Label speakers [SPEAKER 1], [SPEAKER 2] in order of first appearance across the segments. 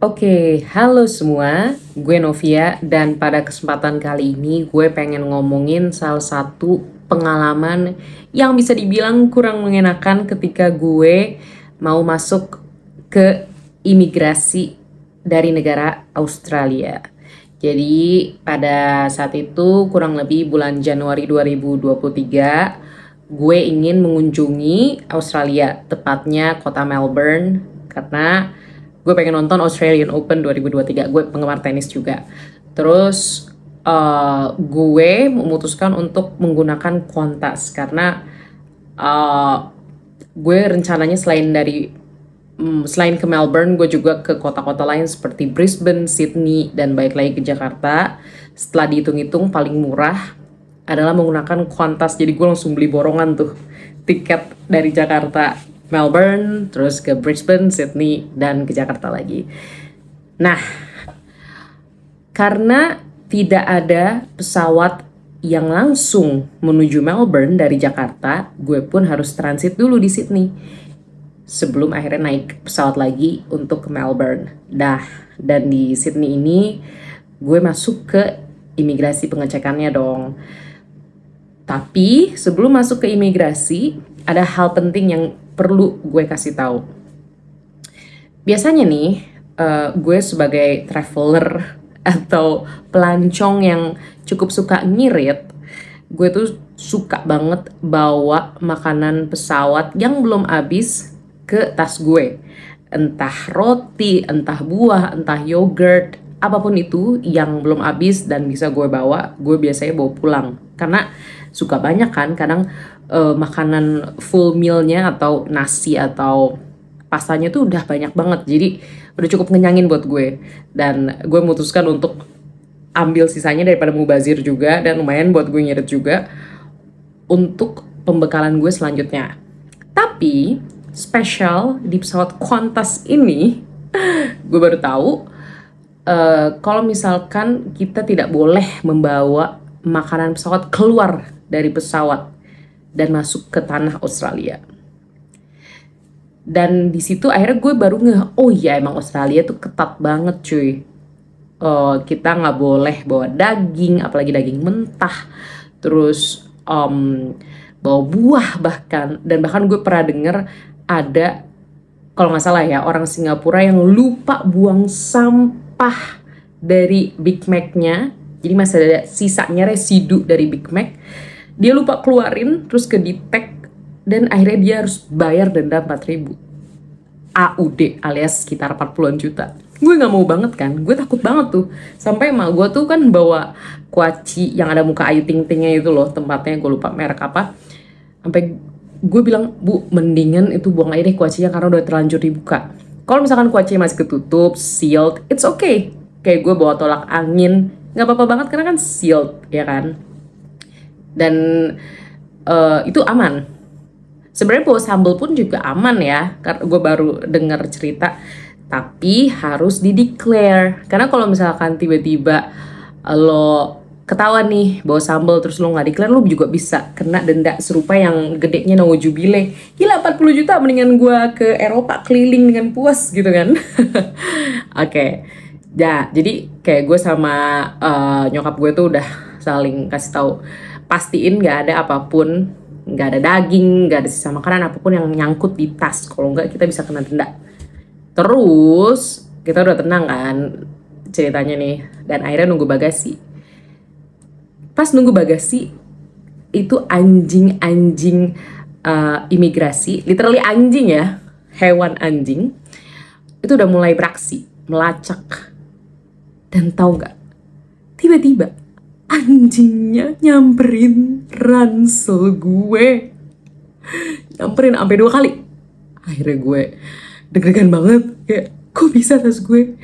[SPEAKER 1] Oke, halo semua, gue Novia dan pada kesempatan kali ini gue pengen ngomongin salah satu pengalaman yang bisa dibilang kurang mengenakan ketika gue mau masuk ke imigrasi dari negara Australia. Jadi pada saat itu kurang lebih bulan Januari 2023 gue ingin mengunjungi Australia, tepatnya kota Melbourne karena gue pengen nonton Australian Open 2023. Gue penggemar tenis juga. Terus gue memutuskan untuk menggunakan Qantas karena uh, gue rencananya selain ke Melbourne, gue juga ke kota-kota lain seperti Brisbane, Sydney, dan balik lagi ke Jakarta. Setelah dihitung-hitung paling murah adalah menggunakan Qantas. Jadi gue langsung beli borongan tuh tiket dari Jakarta Melbourne, terus ke Brisbane, Sydney, dan ke Jakarta lagi. Nah, karena tidak ada pesawat yang langsung menuju Melbourne dari Jakarta, gue pun harus transit dulu di Sydney sebelum akhirnya naik pesawat lagi untuk ke Melbourne. Dan di Sydney ini gue masuk ke imigrasi pengecekannya dong. Tapi sebelum masuk ke imigrasi, ada hal penting yang perlu gue kasih tahu. Biasanya nih, gue sebagai traveler atau pelancong yang cukup suka ngirit, gue tuh suka banget bawa makanan pesawat yang belum habis ke tas gue. Entah roti, entah buah, entah yogurt, apapun itu yang belum habis dan bisa gue bawa, gue biasanya bawa pulang. Karena suka banyak kan, kadang makanan full mealnya atau nasi atau pastanya tuh udah banyak banget, jadi udah cukup ngenyangin buat gue. Dan gue memutuskan untuk ambil sisanya daripada mubazir juga, dan lumayan buat gue ngirit juga untuk pembekalan gue selanjutnya. Tapi spesial di pesawat Qantas ini gue baru tahu kalau misalkan kita tidak boleh membawa makanan pesawat keluar dari pesawat dan masuk ke tanah Australia. Dan di situ akhirnya gue baru oh iya emang Australia tuh ketat banget cuy. Kita nggak boleh bawa daging, apalagi daging mentah. Terus bawa buah bahkan. Dan bahkan gue pernah denger ada, kalau nggak salah ya, orang Singapura yang lupa buang sampah dari Big Mac-nya. Jadi masih ada sisanya residu dari Big Mac. Dia lupa keluarin, terus ke detect, dan akhirnya dia harus bayar denda 4.000 AUD alias sekitar 40-an juta. Gue gak mau banget kan, gue takut banget tuh. Sampai emak gue tuh kan bawa kuaci yang ada muka Ayu Ting Tingnya itu loh, tempatnya gue lupa merek apa. Sampai gue bilang, Bu, mendingan itu buang aja deh kuacinya karena udah terlanjur dibuka. Kalau misalkan kuacinya masih ketutup, sealed, it's okay. Kayak gue bawa tolak angin, gak apa-apa banget karena kan sealed, ya kan. Dan itu aman. Sebenarnya bawa sambal pun juga aman ya, karena gue baru dengar cerita. Tapi harus di-declare, karena kalau misalkan tiba-tiba lo ketahuan nih bawa sambal terus lo nggak declare, lo juga bisa kena denda serupa yang gedenya naujubile. Gila, 40 juta, mendingan gue ke Eropa keliling dengan puas gitu kan. Oke. Ya, jadi kayak gue sama nyokap gue tuh udah saling kasih tahu, pastiin nggak ada apapun, nggak ada daging, nggak ada sisa makanan apapun yang nyangkut di tas. Kalau nggak kita bisa kena denda. Terus kita udah tenang kan ceritanya nih, dan akhirnya nunggu bagasi. Pas nunggu bagasi itu anjing-anjing imigrasi, literally anjing ya, hewan anjing itu udah mulai beraksi, melacak. Dan tahu nggak, tiba-tiba anjingnya nyamperin ransel gue, nyamperin sampai 2 kali. Akhirnya gue deg-degan banget, kayak kok bisa tas gue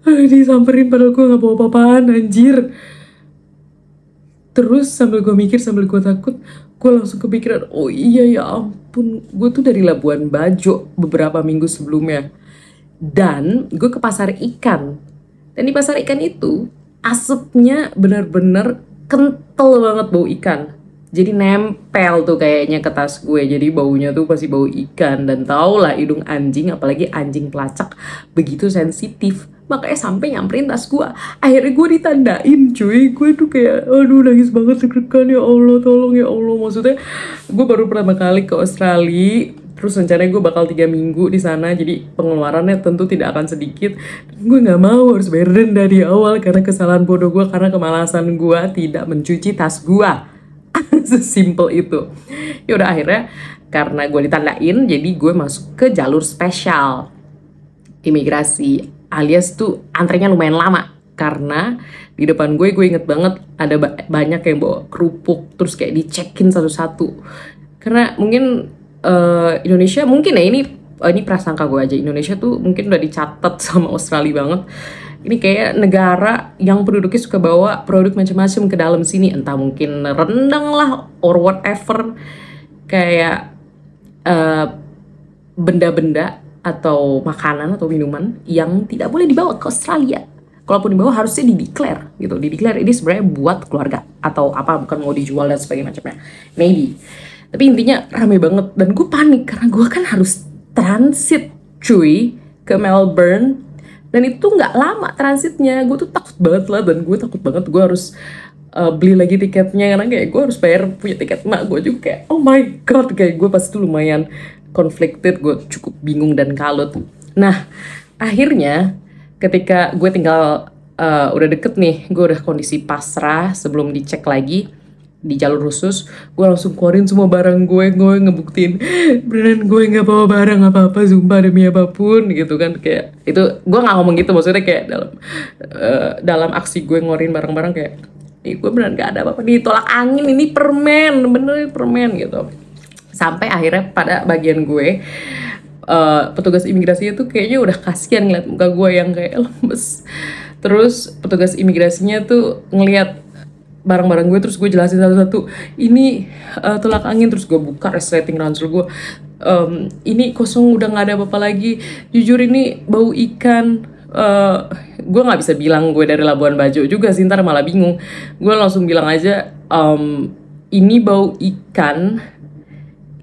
[SPEAKER 1] disamperin padahal gue nggak bawa apa-apaan, anjir. Terus sambil gue mikir, sambil gue takut, gue langsung kepikiran, oh iya ya ampun, gue tuh dari Labuan Bajo beberapa minggu sebelumnya, dan gue ke pasar ikan. Dan di pasar ikan itu asapnya bener-bener kental banget bau ikan. jadi nempel tuh kayaknya ke tas gue. Jadi baunya tuh pasti bau ikan. Dan tau lah hidung anjing, apalagi anjing pelacak, begitu sensitif. Makanya sampai nyamperin tas gue. Akhirnya gue ditandain cuy. Gue tuh kayak aduh nangis banget, deg-degan, ya Allah tolong ya Allah. Maksudnya gue baru pertama kali ke Australia. Terus rencananya gue bakal 3 minggu di sana, jadi pengeluarannya tentu tidak akan sedikit. Gue nggak mau harus bayar denda di awal karena kesalahan bodoh gue, karena kemalasan gue tidak mencuci tas gue. Sesimpel itu. Ya udah akhirnya karena gue ditandain, jadi gue masuk ke jalur spesial imigrasi, alias tuh antrenya lumayan lama karena di depan gue inget banget ada banyak yang bawa kerupuk terus kayak dicekin satu-satu. Karena mungkin Indonesia mungkin ya ini prasangka gue aja, Indonesia tuh mungkin udah dicatat sama Australia banget. Ini kayak negara yang penduduknya suka bawa produk macam-macam ke dalam sini, entah mungkin rendang lah or whatever, kayak benda-benda atau makanan atau minuman yang tidak boleh dibawa ke Australia. Kalaupun dibawa harusnya dideclare gitu, dideclare ini sebenarnya buat keluarga atau apa, bukan mau dijual dan sebagainya macamnya, maybe. Tapi intinya rame banget dan gue panik karena gue kan harus transit cuy ke Melbourne. Dan itu nggak lama transitnya, gue tuh takut banget lah, dan gue takut banget gue harus beli lagi tiketnya karena kayak gue harus bayar punya tiket emak gue juga, kayak oh my god, kayak gue pasti tuh lumayan conflicted, gue cukup bingung dan kalut. Nah akhirnya ketika gue tinggal udah deket nih, gue udah kondisi pasrah sebelum dicek lagi di jalur khusus, gue langsung keluarin semua barang gue ngebuktiin beneran gue nggak bawa barang apa-apa, sumpah demi apapun gitu kan. Kayak itu gue nggak ngomong gitu, maksudnya kayak dalam aksi gue ngeluarin barang-barang kayak gue beneran nggak ada apa-apa, nih tolak angin, ini permen, bener permen gitu. Sampai akhirnya pada bagian gue petugas imigrasinya tuh kayaknya udah kasihan ngeliat muka gue yang kayak lemes. Terus petugas imigrasinya tuh ngeliat barang-barang gue, terus gue jelasin satu-satu, ini tolak angin, terus gue buka resleting ransel gue, ini kosong, udah nggak ada apa-apa lagi, jujur ini bau ikan. Gue nggak bisa bilang gue dari Labuan Bajo juga sih, ntar malah bingung. Gue langsung bilang aja ini bau ikan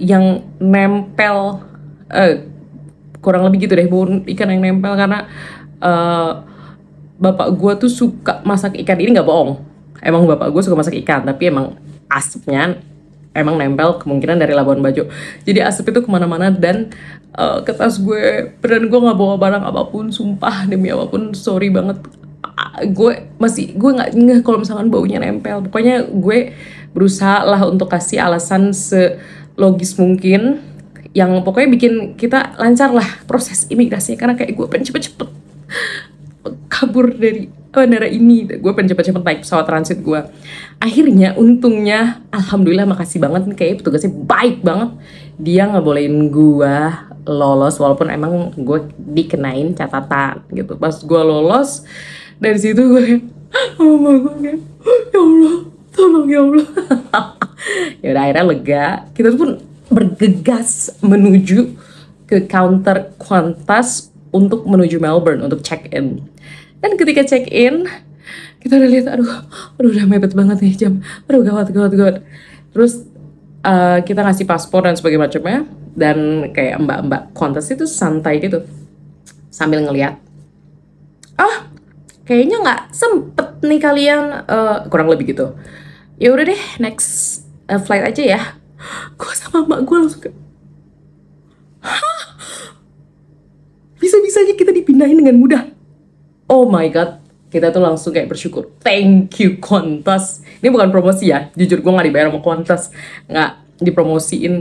[SPEAKER 1] yang nempel, kurang lebih gitu deh, bau ikan yang nempel karena bapak gue tuh suka masak ikan. Ini nggak bohong, emang bapak gue suka masak ikan, tapi emang asapnya emang nempel kemungkinan dari Labuan Bajo. Jadi asap itu kemana-mana dan ke tas gue. Beneran gue nggak bawa barang apapun, sumpah demi apapun, sorry banget. Gue nggak ngeh kalau misalkan baunya nempel. Pokoknya gue berusaha lah untuk kasih alasan selogis mungkin yang pokoknya bikin kita lancar lah proses imigrasinya, karena kayak gue pengen cepet-cepet kabur dari bandara ini. Gue pengen cepet-cepet naik pesawat transit gue. Akhirnya untungnya alhamdulillah, makasih banget nih, kayak petugasnya baik banget, dia ngebolehin gue lolos walaupun emang gue dikenain catatan gitu. Pas gue lolos dari situ gue oh my god, ya Allah tolong ya Allah. Ya udah akhirnya lega, kita pun bergegas menuju ke counter Qantas untuk menuju Melbourne untuk check in. Dan ketika check in, kita udah lihat, aduh udah mepet banget nih jam, aduh gawat. Terus kita ngasih paspor dan sebagainya macamnya, dan kayak mbak-mbak Qantas itu santai gitu sambil ngeliat, kayaknya nggak sempet nih kalian, kurang lebih gitu. Ya udah deh, next flight aja ya. Gue sama mbak gue langsung kayak, bisa-bisanya kita dipindahin dengan mudah. Oh my god, kita tuh langsung kayak bersyukur. Thank you Qantas. Ini bukan promosi ya, jujur gue nggak dibayar sama Qantas, nggak dipromosiin,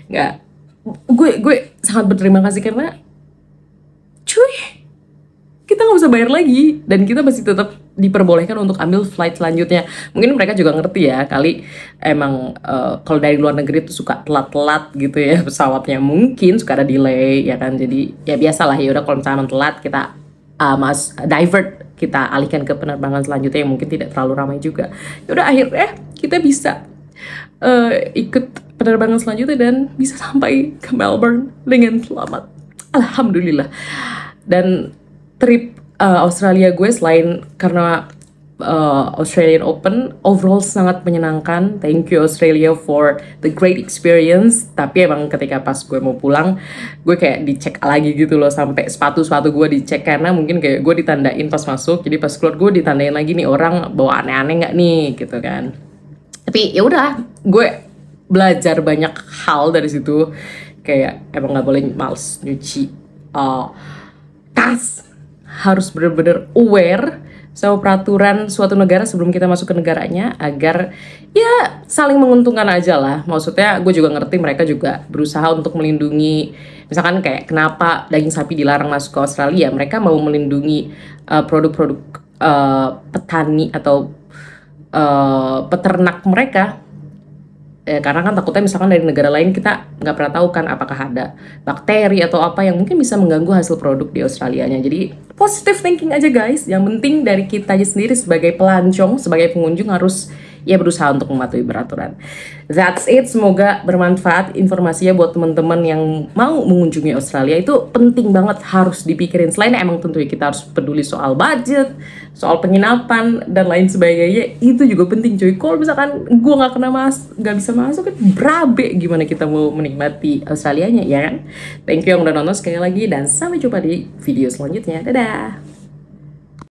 [SPEAKER 1] nggak. Gue sangat berterima kasih karena cuy, kita nggak usah bayar lagi dan kita masih tetap diperbolehkan untuk ambil flight selanjutnya. Mungkin mereka juga ngerti ya, kali emang kalau dari luar negeri tuh suka telat-telat gitu ya pesawatnya, mungkin suka ada delay ya kan. Jadi ya biasalah, ya udah kalau misalnya telat kita divert, kita alihkan ke penerbangan selanjutnya yang mungkin tidak terlalu ramai juga. Ya udah akhirnya kita bisa ikut penerbangan selanjutnya dan bisa sampai ke Melbourne dengan selamat, alhamdulillah. Dan trip Australia gue, selain karena Australian Open overall sangat menyenangkan. Thank you Australia for the great experience. Tapi emang ketika pas gue mau pulang, gue kayak dicek lagi gitu loh, sampai sepatu gue dicek karena mungkin kayak gue ditandain pas masuk, jadi pas keluar gue ditandain lagi nih orang bawa aneh-aneh nggak nih gitu kan. Tapi ya udah, gue belajar banyak hal dari situ. Kayak emang nggak boleh males nyuci tas, harus bener-bener aware sama peraturan suatu negara sebelum kita masuk ke negaranya, agar ya saling menguntungkan aja lah. Maksudnya gue juga ngerti mereka juga berusaha untuk melindungi, misalkan kayak kenapa daging sapi dilarang masuk ke Australia, mereka mau melindungi produk-produk petani atau peternak mereka. Karena kan takutnya misalkan dari negara lain kita nggak pernah tahu kan apakah ada bakteri atau apa yang mungkin bisa mengganggu hasil produk di Australianya. Jadi positive thinking aja guys. Yang penting dari kita aja sendiri sebagai pelancong, sebagai pengunjung harus ya berusaha untuk mematuhi peraturan. That's it. Semoga bermanfaat informasinya buat teman-teman yang mau mengunjungi Australia. Itu penting banget, harus dipikirin. Selain emang tentunya kita harus peduli soal budget, soal penginapan dan lain sebagainya, itu juga penting cuy. Kalau misalkan gue nggak bisa masuk kan berabe, gimana kita mau menikmati Australianya ya kan. Thank you yang udah nonton sekali lagi, dan sampai jumpa di video selanjutnya. Dadah.